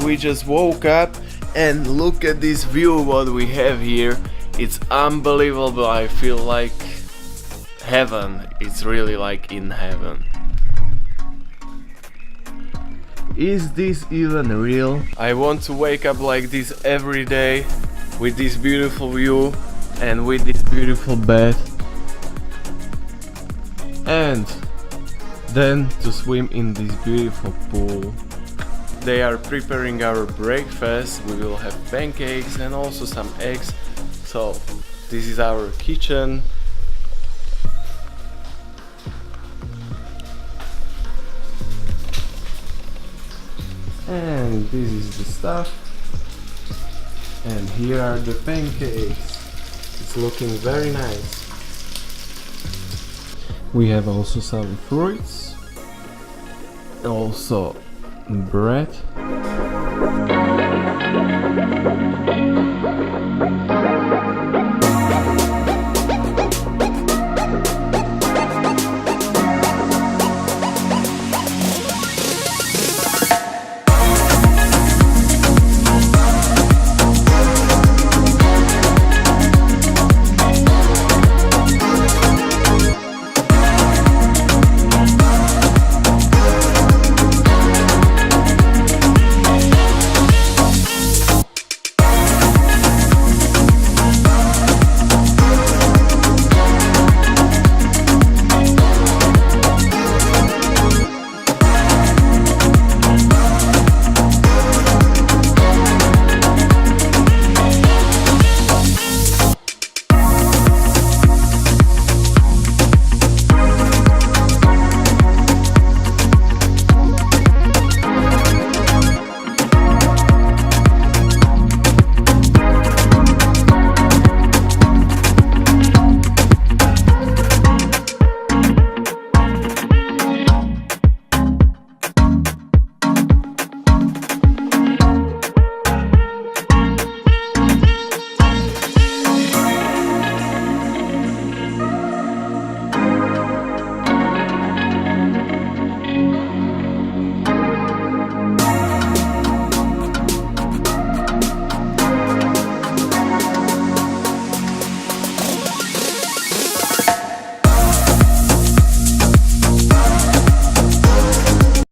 we just woke up and look at this view what we have here. It's unbelievable. I feel like heaven. It's really like in heaven. Is this even real? I want to wake up like this every day with this beautiful view and with this beautiful bed, and then to swim in this beautiful pool. They are preparing our breakfast. We will have pancakes and also some eggs. So this is our kitchen. And this is the stuff. And here are the pancakes. It's looking very nice. We have also some fruits. Also bread.